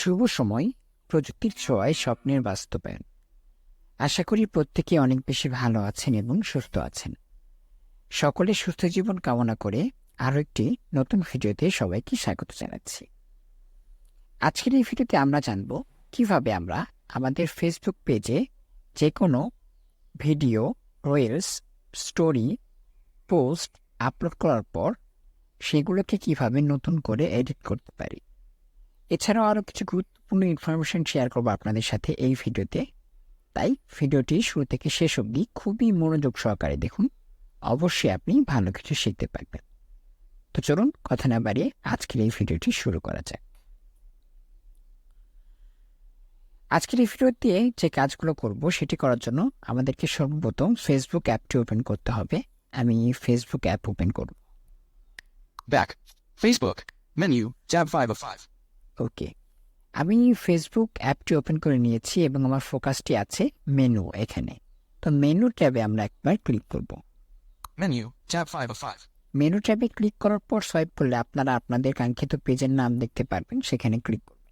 শুভ সময়, প্রযুক্তির ছোঁয়ায় স্বপ্নের বাস্তবায়ন। আশা করি প্রত্যেকে অনেক বেশি ভালো আছেন এবং সুস্থ আছেন। সকলের সুস্থ জীবন কামনা করে আরও একটি নতুন ভিডিওতে সবাইকে স্বাগত জানাচ্ছি। আজকের এই ভিডিওতে আমরা জানব কিভাবে আমরা আমাদের ফেসবুক পেজে যে কোনো video, reels, story, post upload করার পর সেগুলোকে কিভাবে নতুন করে এডিট করতে পারি। এছাড়াও আরও কিছু গুরুত্বপূর্ণ ইনফরমেশন শেয়ার করবো আপনাদের সাথে এই ভিডিওতে। তাই ভিডিওটি শুরু থেকে শেষ অবধি খুবই মনোযোগ সহকারে দেখুন, অবশ্যই আপনি ভালো কিছু শিখতে পারবেন। তো চলুন কথা না বাড়িয়ে আজকের এই ভিডিওটি শুরু করা যাক। আজকের এই ভিডিওতে যে কাজগুলো করব সেটি করার জন্য আমাদেরকে সর্বপ্রথম ফেসবুক অ্যাপটি ওপেন করতে হবে। আমি ফেসবুক অ্যাপ ওপেন করব। Back. Facebook. Menu. Tab 5 of 5. ওকে, আমি ফেসবুক অ্যাপটি ওপেন করে নিয়েছি এবং আমার ফোকাসটি আছে মেনু এখানে। তো মেনু ট্যাবে আমরা একবার ক্লিক করব। Menu. Tab 5 of 5. মেনু ট্যাবে ক্লিক করার পর সোয়াইপ করলে আপনারা আপনাদের কাঙ্ক্ষিত পেজের নাম দেখতে পারবেন, সেখানে ক্লিক করবেন।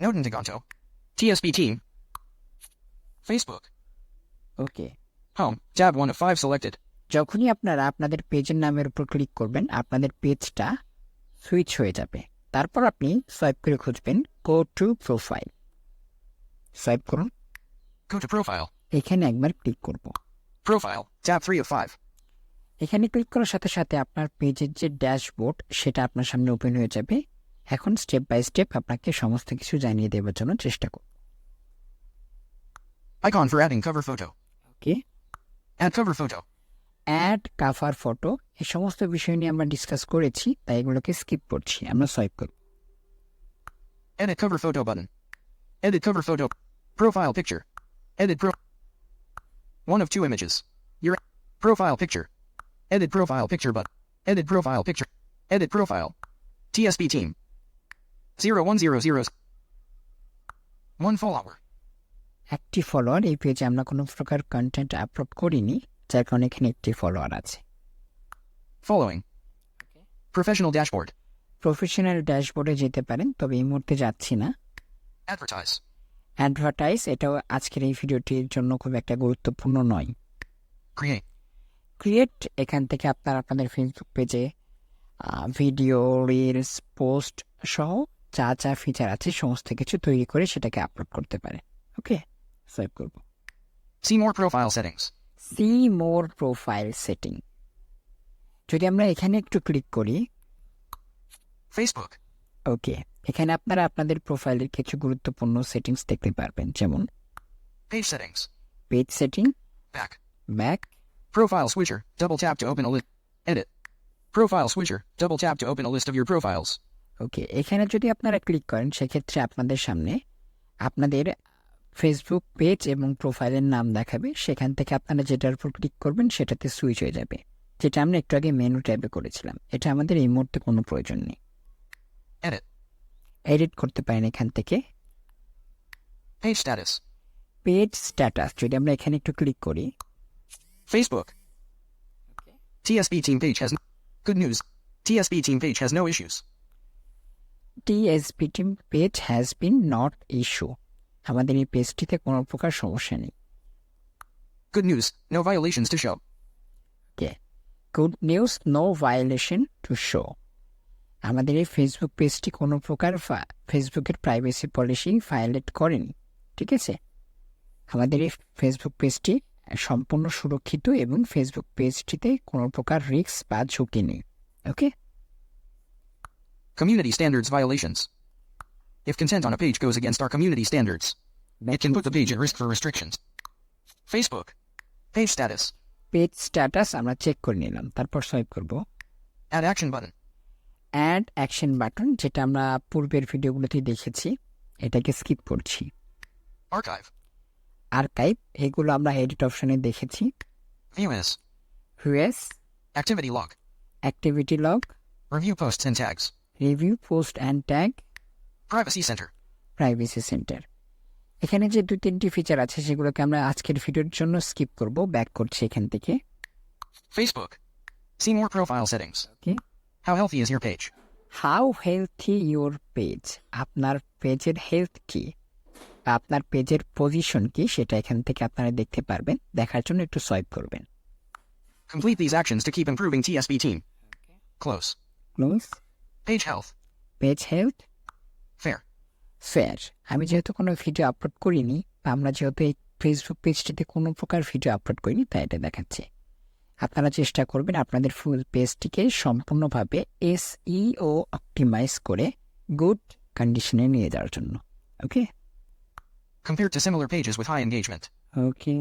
Noten Taganto. TSP Team. Facebook. Okay, Home. Tab 1 of 5 selected. যখনই আপনারা আপনাদের পেজের নামের উপর ক্লিক করবেন আপনাদের পেজটা সুইচ হয়ে যাবে। তারপর আপনি সোয়াইপ করে খুঁজবেন গো টু প্রোফাইল। সোয়াইপ করুন, Go to Profile. এখানে একবার ক্লিক করব। Profile. Tab 3 of 5. এখানে ক্লিক করার সাথে সাথে আপনার পেজের যে ড্যাশবোর্ড সেটা আপনার সামনে ওপেন হয়ে যাবে। এখন স্টেপ বাই স্টেপ আপনাকে সমস্ত কিছু জানিয়ে দেওয়ার জন্য চেষ্টা করব। Icon for adding cover photo. Okay, Add cover photo. Add cover photo, এই সমস্ত বিষয় নিয়ে আমরা ডিসকাস করেছি, তাই এগুলোকে স্কিপ করছি। আমরা সোয়াইপ করব। Edit cover photo button. Edit cover photo. Profile picture. Edit pro. One of two images. Your profile picture. Edit profile picture button. Edit profile picture. Edit profile. TSP Team. 0100. 1 follower. একটি follower, এই পেজে আমরা কোনো প্রকার content upload করিনি, যার কারণে এখানে একটি ফলোয়ার আছে। Following. Professional dashboard. প্রফেশনাল ড্যাশবোর্ডে যেতে পারেন, তবে এই মুহূর্তে যাচ্ছি না। Advertise. অ্যাডভার্টাইজ, এটাও আজকের এই ভিডিওটির জন্য খুব একটা গুরুত্বপূর্ণ নয়। Create. ক্রিয়েট, এখান থেকে আপনারা আপনাদের ফেসবুক পেজে ভিডিও, রিলস, পোস্ট সহ যা যা ফিচার আছে সমস্ত কিছু তৈরি করে সেটাকে আপলোড করতে পারে। ওকে, সোয়াইপ করব। See more profile settings. See more profile setting, যদি আমরা এখানে একটু ক্লিক করি। Facebook. ওকে, এখানে আপনারা আপনাদের প্রোফাইলের কিছু গুরুত্বপূর্ণ সেটিংস দেখতে পারবেন, যেমন Page settings. Page setting, Back. Back, Profile switcher. Double tap to open a list. Edit. Profile switcher. Double tap to open a list of your profiles. ওকে, এখানে যদি আপনারা ক্লিক করেন সেক্ষেত্রে আপনাদের সামনে আপনাদের ফেসবুক পেজ এবং প্রোফাইলের নাম দেখাবে। সেখান থেকে আপনারা যেটার উপর ক্লিক করবেন সেটাতে সুইচ হয়ে যাবে, যেটা আমরা একটু আগে মেনু ট্যাবে করেছিলাম। এটা আমাদের এই মুহূর্তে কোনো প্রয়োজন নেই। Edit. এডিট করতে পারেন এখান থেকে। Page status. পেজ স্ট্যাটাস, যদি আমরা এখানে একটু ক্লিক করি। Facebook. TSP Team page has good news. TSP Team page has no issues. TSP team page has been not issue, আমাদের এই পেজটিতে কোনো প্রকার সমস্যা নেই। Good news. No violations to show. Okay, good news, no violation to show, আমাদের এই Facebook পেজটি কোনো প্রকার ফেসবুকের প্রাইভেসি পলিসি ভায়োলেট করেনি। ঠিক আছে, আমাদের এই ফেসবুক পেজটি সম্পূর্ণ সুরক্ষিত এবং ফেসবুক পেজটিতে কোনো প্রকার রিস্ক বা ঝুঁকি নেই। ওকে, Community standards violations. If content on a page goes against our community standards, it can put the page at risk for restrictions. Facebook. Page status. Page status আমরা চেক করে নিলাম, তারপর সোয়াইপ করব। Add action button. Add action button, যেটা আমরা পূর্বের ভিডিওগুলোতে দেখেছি, এটাকে স্কিপ করছি। Archive. আর্কাইভ, এগুলো আমরা এডিট অপশনে দেখেছি। View as. হুএস, Activity log. Activity log, Review posts and tags. Review post and tag, Privacy center. Privacy centre. এখানে যে 2-3টি ফিচার আছে সেগুলোকে আমরা আজকের ভিডিওর জন্য স্কিপ করব। ব্যাক করছি এখান থেকে। Facebook. See more profile settings. Okay. How healthy is your page? How healthy your page, আপনার পেজের হেলথ কি, আপনার পেজের পজিশন কি, সেটা এখান থেকে আপনারা দেখতে পারবেন। দেখার জন্য একটু সোয়াইপ করবেন। Complete these actions to keep improving TSP team. Close. Close. Page health. Page health Fair. Fair. আমি যেহেতু কোনো ভিডিও আপলোড করিনি, বা আমরা যেহেতু এই ফেসবুক পেজটিতে কোনো প্রকার ভিডিও আপলোড করিনি, তাই এটা দেখাচ্ছে। আপনারা চেষ্টা করবেন আপনাদের ফুল পেজটিকে সম্পূর্ণভাবে SEO অপটিমাইজ করে গুড কন্ডিশনে নিয়ে যাওয়ার জন্য। ওকে Compared to similar pages with high engagement. Okay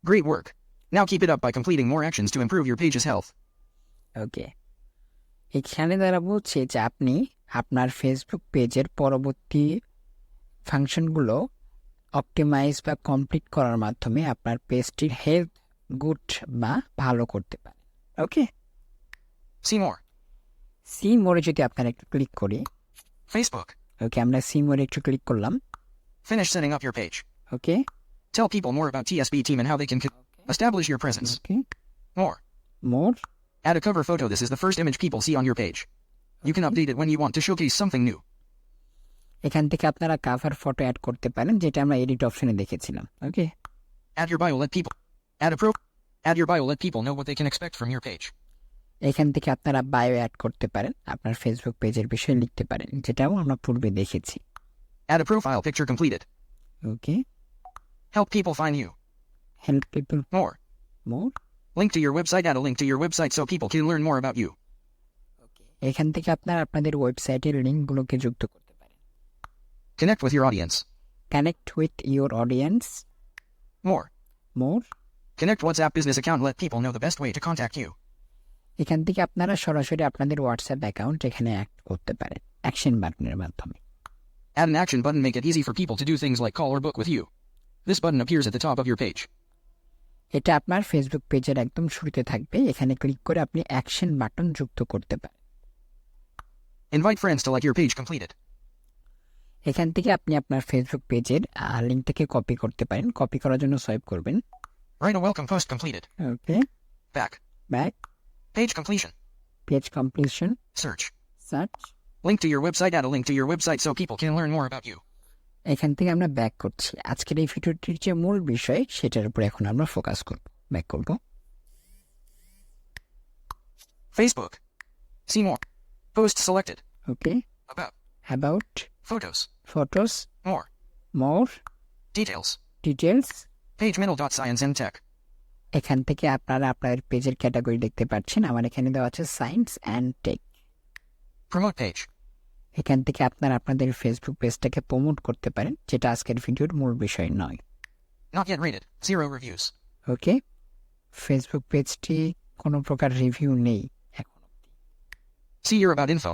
Great work. Now keep it up by completing more actions to improve your page's health. ওকে এখানে দ্বারা বলছে যে আপনি আপনার ফেসবুক পেজের পরবর্তী ফাংশনগুলো অপটিমাইজ বা কমপ্লিট করার মাধ্যমে আপনার পেজটির হেলথ গুড বা ভালো করতে পারেন। ওকে See more. সি মোড়ে যদি আপনারা একটু ক্লিক করি, Facebook. ওকে আমরা সি মোড়ে একটু ক্লিক করলাম। Finish setting up your page. Okay Tell people more about TSP team and how they can establish your presence. Okay More. More Add a cover photo. This is the first image people see on your page. You can update it when you want to showcase something new. এখান থেকে আপনারা cover photo add করতে পারেন, যেটা আমরা edit অপশনে দেখেছিলাম। ওকে Add your bio. Add your bio. Let people know what they can expect from your page. এখান থেকে আপনারা বায়ো অ্যাড করতে পারেন, আপনার ফেসবুক পেজের বিষয়ে লিখতে পারেন, যেটাও আমরা পূর্বে দেখেছি। Add a profile picture completed. Okay Help people find you. Help people More. More. Link to your website. Add a link to your website so people can learn more about you. এখান থেকে আপনারা আপনাদের ওয়েবসাইটের লিঙ্কগুলোকে যুক্ত করতে পারেন। Connect with your audience. Connect with your audience. More. More. Connect WhatsApp business account. Let people know the best way to contact you. এখান থেকে আপনারা সরাসরি আপনাদের হোয়াটসঅ্যাপ অ্যাকাউন্ট এখানে অ্যাড করতে পারেন অ্যাকশন বাটনের মাধ্যমে। Add an action button. Make it easy for people to do things like call or book with you. This button appears at the top of your page. এটা আপনার Facebook পেজের একদম শুরুতে থাকবে। এখানে ক্লিক করে আপনি অ্যাকশন বাটন যুক্ত করতে পারেন। Invite friends to like your page completed. এখান থেকে আপনি আপনার ফেসবুক পেজের লিঙ্কটাকে কপি করতে পারেন। কপি করার জন্য সোয়াইপ করবেন। Write a welcome post completed. Okay Back. Back. Page completion. Page completion. Search. Search. Link to your website. Add a link to your website so people can learn more about you. এখান থেকে আমরা back করছি। আজকের এই ভিডিওটির যে মূল বিষয়, সেটার উপর এখন আমরা ফোকাস করব। ব্যাক করব। Facebook. See more. Post selected. Okay About. About Photos. Photos. More. More Details. Details. Page middle. Science and tech. এখান থেকে আপনারা আপনার পেজের ক্যাটাগরি দেখতে পাচ্ছেন। আমার এখানে দেওয়া আছে science and tech. Promote page. এখান থেকে আপনারা আপনাদের ফেসবুক পেজটাকে প্রমোট করতে পারেন, যেটা আজকের ভিডিওর মূল বিষয় নয়। Not yet rated. 0 reviews. Okay Facebook পেজটি কোনো প্রকার রিভিউ নেই এখন। See your about info.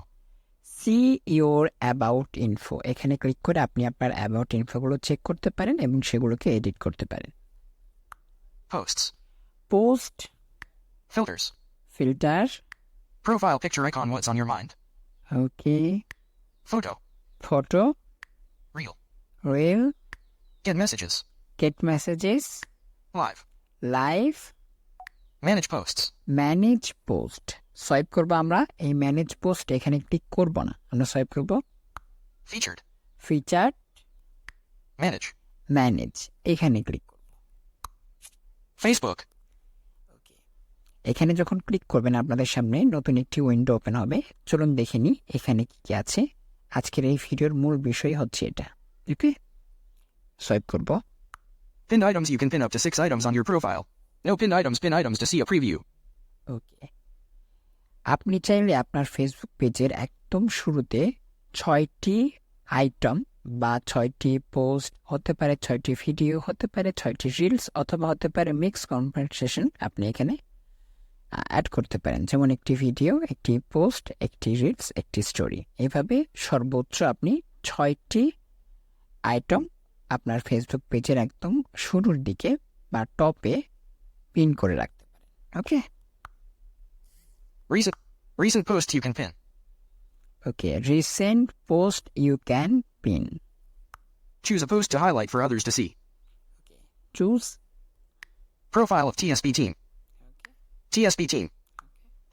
See your about info, এখানে ক্লিক করে আপনি আপনার অ্যাবাউট ইনফোগুলো চেক করতে পারেন এবং সেগুলোকে এডিট করতে পারেন। Posts. Post. Filters. Filter. Profile picture icon. What's on your mind? Okay Photo. Photo. Reel. Reel. Get messages. Get messages. Live. Live. Manage posts. Manage post. Swipe করবো আমরা। এই ম্যানেজ পোস্ট এখানে ক্লিক করব না, আমরা swipe করব Featured. Feature. Manage. Manage, এখানে click করব। Facebook. এখানে যখন ক্লিক করবেন আপনাদের সামনে নতুন একটি উইন্ডো ওপেন হবে। চলুন দেখে নিই এখানে কি কি আছে। আজকের এই ভিডিওর মূল বিষয় হচ্ছে এটা। ওকে সোয়াইপ করব। Pinned items. You can pin up to 6 items on your profile. No pinned items. Pin items to see a preview. ওকে আপনি চাইলে আপনার ফেসবুক পেজের একদম শুরুতে 6টি আইটেম বা 6টি পোস্ট হতে পারে, 6টি ভিডিও হতে পারে, 6টি রিলস অথবা হতে পারে মিক্স কনভারসেশন আপনি এখানে অ্যাড করতে পারেন। যেমন একটি ভিডিও, একটি পোস্ট, একটি রিলস, একটি স্টোরি। এইভাবে সর্বোচ্চ আপনি 6টি আইটেম আপনার ফেসবুক পেজের একদম শুরুর দিকে বা টপে পিন করে রাখতে পারেন। Okay Recent posts you can pin. Okay recent post you can pin. Choose a post to highlight for others to see. Choose. Profile of TSP team. TSP team.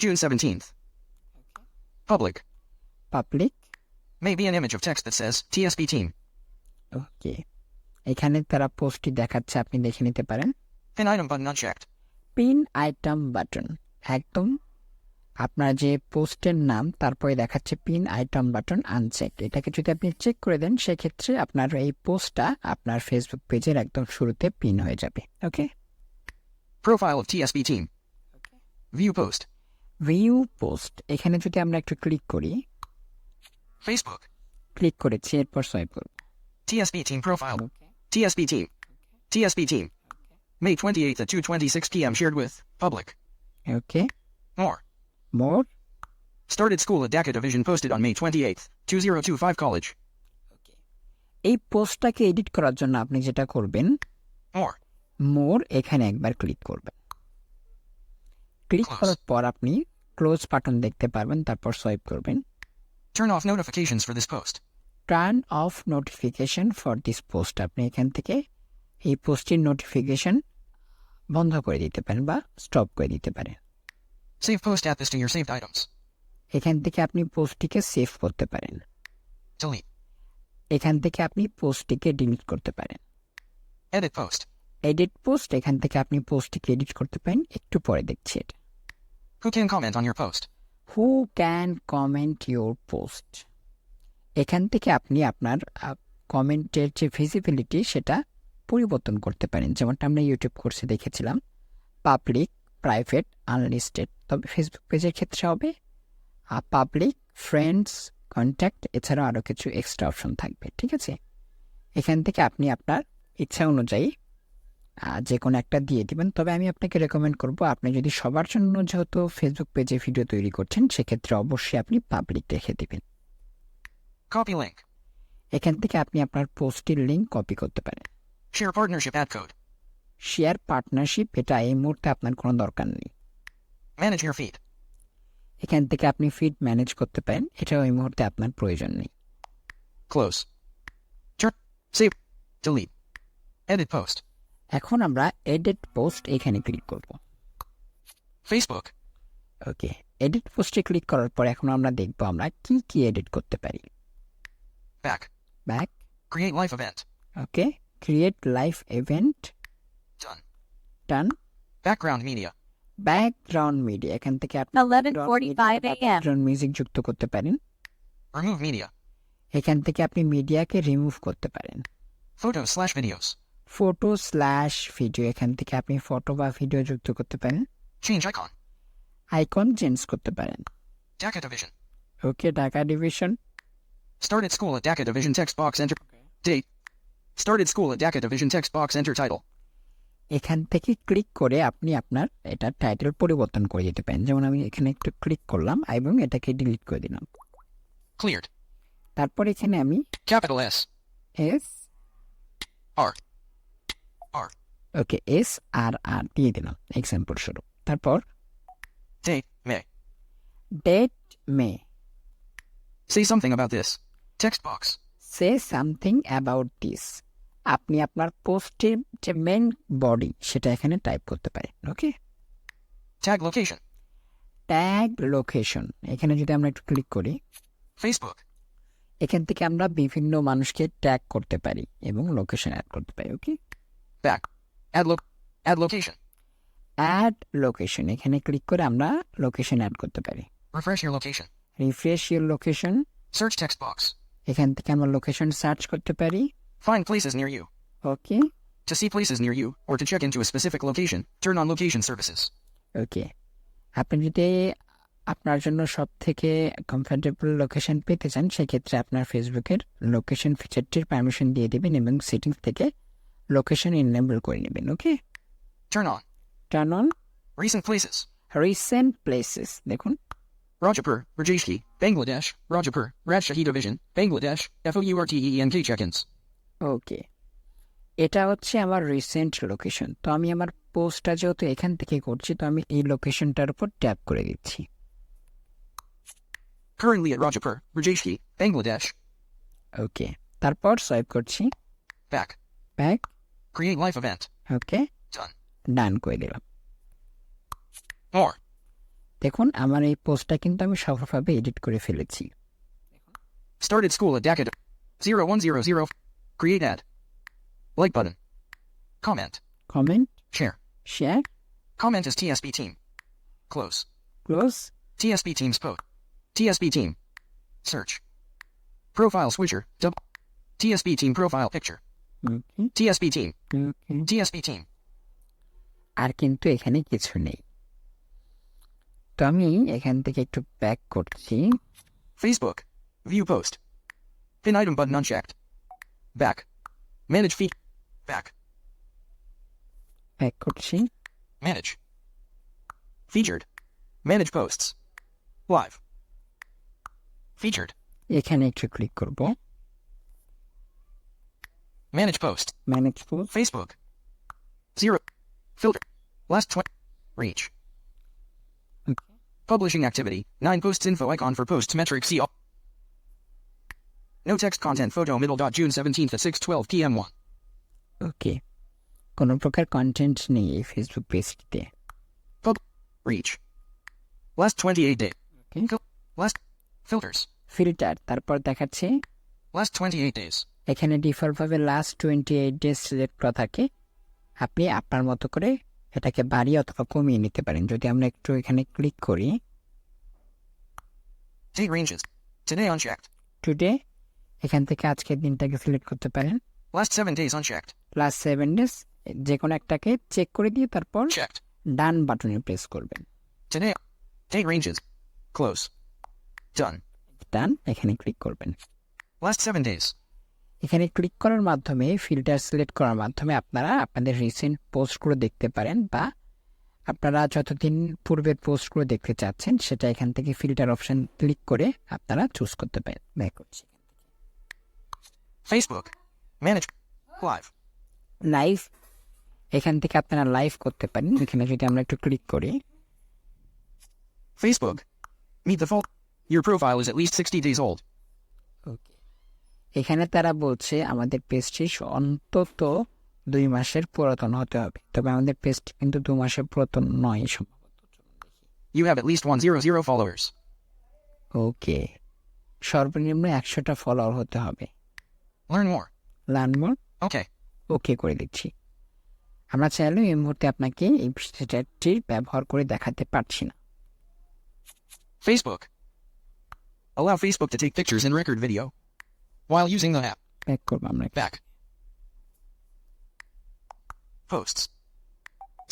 June 17th. Public. Public. May be an image of text that says TSB team. ওকে, এখানে তারা পোস্টটি দেখাচ্ছে, আপনি দেখে নিতে পারেন। Pin item button unchecked. Pin item button, একদম আপনার যে পোস্টের নাম তারপরে দেখাচ্ছে পিন আইটেম বাটন আনচেক। এটাকে যদি আপনি চেক করে দেন সেক্ষেত্রে আপনার এই পোস্টটা আপনার ফেসবুক পেজের একদম শুরুতে পিন হয়ে যাবে। ওকে, Profile of TSB team. View post. View post, এখানে যদি আমরা একটু ক্লিক করি, Facebook. ক্লিক করেছি, এরপর সোয়াইপ করব। TSB team profile. TSB team. TSB team. May 28th at 2:26 p.m. shared with public. Okay, More. More. Started school at DACA division posted on May 28th, 2025 college. এই পোস্টটাকে edit করার জন্য আপনি যেটা করবেন, More. মোর এখানে একবার ক্লিক করবেন। Click Close. করার পর আপনি ক্লোজ বাটন দেখতে পারবেন, তারপর সোয়াইপ করবেন। Turn off notifications for this post. Turn off notification for this post, আপনি এখান থেকে এই পোস্টের নোটিফিকেশন বন্ধ করে দিতে পারেন বা স্টপ করে দিতে পারেন। Save post at this to your saved items. এখান থেকে আপনি পোস্টটিকে সেভ করতে পারেন। Delete. এখান থেকে আপনি পোস্টটিকে ডিলিট করতে পারেন। Edit post. এডিট পোস্ট, এখান থেকে আপনি পোস্টটিকে এডিট করতে পারেন। একটু পরে দেখছি এটা। Who can comment on your post? Who can comment your post, এখান থেকে আপনি আপনার কমেন্টের যে ভিজিবিলিটি সেটা পরিবর্তন করতে পারেন। যেমনটা আমরা ইউটিউব কোর্সে দেখেছিলাম, পাবলিক, প্রাইভেট, আনলিস্টেড। তবে ফেসবুক পেজের ক্ষেত্রে হবে পাবলিক, ফ্রেন্ডস, কন্ট্যাক্ট, এছাড়াও আরও কিছু এক্সট্রা অপশন থাকবে। ঠিক আছে, এখান থেকে আপনি আপনার ইচ্ছা অনুযায়ী যে কোনো একটা দিয়ে দিবেন। তবে আমি আপনাকে রেকমেন্ড করব, আপনি যদি সবার জন্য যেহেতু ফেসবুক পেজে ভিডিও তৈরি করছেন, সেক্ষেত্রে অবশ্যই আপনি পাবলিক রেখে দিবেন। Copy link. এখান থেকে আপনি আপনার পোস্টের লিঙ্ক কপি করতে পারেন। Share partnership ad code. Share partnership, এটা এই মুহূর্তে আপনার কোনো দরকার নেই। Manage your feed. এখান থেকে আপনি ফিড ম্যানেজ করতে পারেন, এটাও এই মুহূর্তে আপনার প্রয়োজন নেই। Close. Turn. Save. Delete. Edit post. এখন আমরা এডিট পোস্ট এখানে ক্লিক করব। Facebook. ওকে, এডিট পোস্টে ক্লিক করার পর এখন আমরা দেখব আমরা কি কি এডিট করতে পারি। Back. Back, Create live event. ওকে, ক্রিয়েট লাইভ ইভেন্ট, Done. ডান। Background media. ব্যাকগ্রাউন্ড মিডিয়া, এখান থেকে আপনি 11:45 a.m. ব্যাকগ্রাউন্ড মিউজিক যুক্ত করতে পারেন। Remove media. এখান থেকে আপনি মিডিয়াকে রিমুভ করতে পারেন। Photos/videos. ফটো স্ল্যাশ ভিডিও, এখান থেকে আপনি ফটো বা ভিডিও যুক্ত করতে পারেন। Change icon. আইকন চেঞ্জ করতে পারেন। DACA division. Okay, Dhaka division, Started school at DACA division text box enter. Date. Started school at DACA division text box enter title. এখান থেকে ক্লিক করে আপনি আপনার এটা টাইটেল পরিবর্তন করে দিতে পারেন। যেমন আমি এখানে একটু ক্লিক করলাম এবং এটাকে ডিলিট করে দিলাম। Cleared. তারপর এখানে আমি Capital S. S R. R. Okay S R R দিয়ে দিলাম এক্সাম্পল স্বরূপ। তারপর Date. May. Date May, Say something about this. Text box. Say something about this, আপনি আপনার পোস্টের যে মেন বডি সেটা এখানে টাইপ করতে পারেন। ওকে, Tag location. ট্যাগ লোকেশন, এখানে যদি আমরা একটু ক্লিক করি, Facebook. এখান থেকে আমরা বিভিন্ন মানুষকে ট্যাগ করতে পারি এবং লোকেশন অ্যাড করতে পারি। Okay, Back. Add location. Add location, এখানে ক্লিক করে আমরা লোকেশন অ্যাড করতে পারি। Refresh your location. Refresh your location, Search text box. এখান থেকে আমরা লোকেশন সার্চ করতে পারি। Find places near you. Okay, To see places near you or to check into a specific location, turn on location services. ওকে, আপনি যদি আপনার জন্য সব থেকে কমফোর্টেবল লোকেশন পেতে চান, সেক্ষেত্রে আপনার ফেসবুকের লোকেশন ফিচারটির পারমিশন দিয়ে দেবেন এবং সেটিংস থেকে লোকেশন ইনেবল করে নেবেন। ওকে, Turn on. Turn on Recent places. Recent places, দেখুন Rajapur, Rajeshki, Bangladesh, Rajapur, Rajshahi Division, Bangladesh, FOURTEENK check-ins. ওকে, এটা হচ্ছে আমার রিসেন্ট লোকেশন। তো আমি আমার পোস্টটা যেহেতু এখান থেকে করছি, তো আমি এই লোকেশনটার উপর ট্যাপ করে দিচ্ছি। Currently at Rajapur, Rajeshki, Bangladesh. ওকে, তারপর সোয়াইপ করছি, Back. Back, Create live event. ওকে, Done. ডান করে দিলাম। More. দেখুন আমার এই পোস্টটা কিন্তু আমি সফলভাবে এডিট করে ফেলেছি। Started school at Dhaka. 0100. Create ad. Like button. Comment. Comment, Share. Share, Comment as TSB team. Close. Close, TSB team's post. TSB team. Search. Profile switcher. TSB team profile picture. Okay, TSB team. Okay. TSB team. আর কিন্তু এখানে কিছু নেই। তো আমি এখান থেকে একটু back করছি। Facebook. View post. Pin item button unchecked. Back. Manage feed. Back. Back করছি। Manage. Featured. Manage posts. Live. Featured. এখানে একটু ক্লিক করব। Manage post. Manage post, Facebook. 0. Filter. Last 20. Reach. Publishing activity. 9 posts info icon for posts metric see all. No text content photo middle. June 17th at 6:12 p.m. 1. ওকে। কোনো প্রকার content নেই এই Facebook পেজটিতে। Reach. Last 28 days. ওকে, Last. Filters. Filter, তারপর দেখাচ্ছে Last 28 days. এখানে ডিফল্টভাবে last 28 days select করা থাকে। আপনি আপনার মতো করে এটাকে বাড়িয়ে অথবা কমিয়ে নিতে পারেন। যদি আমরা একটু এখানে ক্লিক করি, Date ranges. Today unchecked. Today, এখান থেকে আজকের দিনটাকে সিলেক্ট করতে পারেন। Last 7 days unchecked. Last 7 days, যে কোনো একটাকে চেক করে দিয়ে তারপর Checked. ডান বাটনে প্রেস করবেন। Today. Date ranges. Close. Done. ডান, এখানে ক্লিক করবেন। Last 7 days. এখানে ক্লিক করার মাধ্যমে ফিল্টার সিলেক্ট করার মাধ্যমে আপনারা আপনাদের রিসেন্ট পোস্টগুলো দেখতে পারেন, বা আপনারা যতদিন পূর্বের পোস্টগুলো দেখতে চাচ্ছেন সেটা এখান থেকে ফিল্টার অপশন ক্লিক করে আপনারা চুজ করতে পারেন। ব্যাক করছি। Facebook. Manage. Live. লাইভ, এখান থেকে আপনারা লাইভ করতে পারেন। এখানে যদি আমরা একটু ক্লিক করি, Facebook. Meet the fault. Your profile is at least 60 days old. ওকে, এখানে তারা বলছে আমাদের পেজটি অন্তত 2 মাসের পুরাতন হতে হবে। তবে আমাদের পেজটি কিন্তু 2 মাসের পুরাতন নয় সম্ভবত। You have at least 100 followers. ওকে, সর্বনিম্ন 100টা ফলোয়ার হতে হবে। Learn more. Learn more, Okay. ওকে করে দিচ্ছি। আমরা চাইলেও এই মুহূর্তে আপনাকে এই ফিচারটি ব্যবহার করে দেখাতে পারছি না। Facebook. Allow Facebook to take pictures and record video while using the app. Back করবো আমরা। Back. Posts.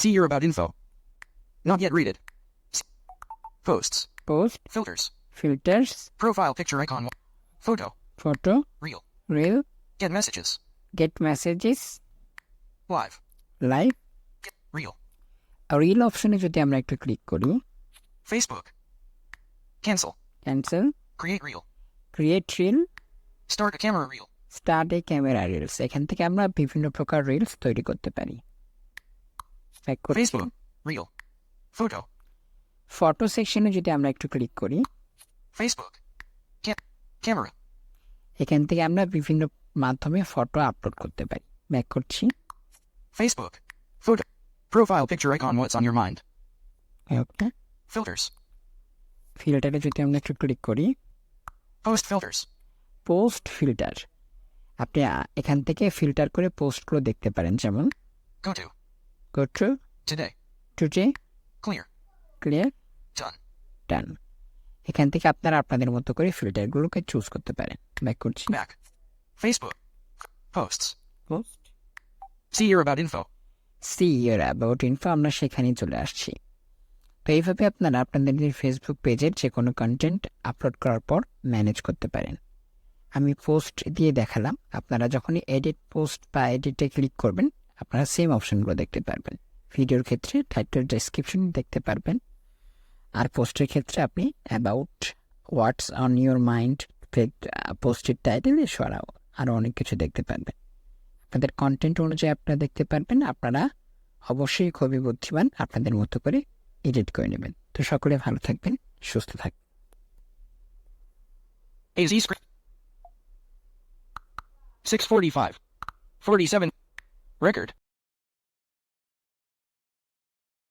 See your about info. Not yet read it. Posts. Post, Filters. Filters, Profile picture icon. Photo. Photo, Reel. Reel, Get messages. Get messages, Live. Live. Reel. Reel অপশনে যদি আমরা একটু click করি, Facebook. Cancel. Cancel, Create reel. Create reel, Start a camera reel. Start a camera reels. এখান থেকে আমরা বিভিন্ন প্রকার রিলস তৈরি করতে পারি। ব্যাক করছি। Facebook. Reel. Photo. ফটো সেকশনে যদি আমরা একটু ক্লিক করি, Facebook. Camera. এখান থেকে আমরা বিভিন্ন মাধ্যমে ফটো আপলোড করতে পারি। ব্যাক করছি। Facebook. Photo. Profile picture icon. What's on your mind? Okay, Filters. ফিল্টারে যদি আমরা একটু ক্লিক করি, Post filters. পোস্ট ফিল্টার, আপনি এখান থেকে ফিল্টার করে পোস্টগুলো দেখতে পারেন। যেমন Go to. Go to, Today. Today, Clear. Clear, Done. ডান। এখান থেকে আপনারা আপনাদের মতো করে ফিল্টারগুলোকে চুজ করতে পারেন। ব্যাক করছি। Back. Facebook. Posts. Post, See your about info. See your about info, আমরা সেখানেই চলে আসছি। তো এইভাবে আপনারা আপনাদের ফেসবুক পেজের যে কোনো কন্টেন্ট আপলোড করার পর ম্যানেজ করতে পারেন। আমি পোস্ট দিয়ে দেখালাম, আপনারা যখনই এডিট পোস্ট বা এডিটে ক্লিক করবেন আপনারা সেম অপশনগুলো দেখতে পারবেন। ভিডিওর ক্ষেত্রে টাইটেল ডেসক্রিপশন দেখতে পারবেন, আর পোস্টের ক্ষেত্রে আপনি about, what's on your mind, পোস্টের টাইটেল এছাড়াও আরও অনেক কিছু দেখতে পারবেন। আপনাদের কন্টেন্ট অনুযায়ী আপনারা দেখতে পারবেন। আপনারা অবশ্যই খুবই বুদ্ধিমান, আপনাদের মতো করে এডিট করে নেবেন। তো সকলে ভালো থাকবেন, সুস্থ থাকবেন। AZ script. 6:45. 47. Record.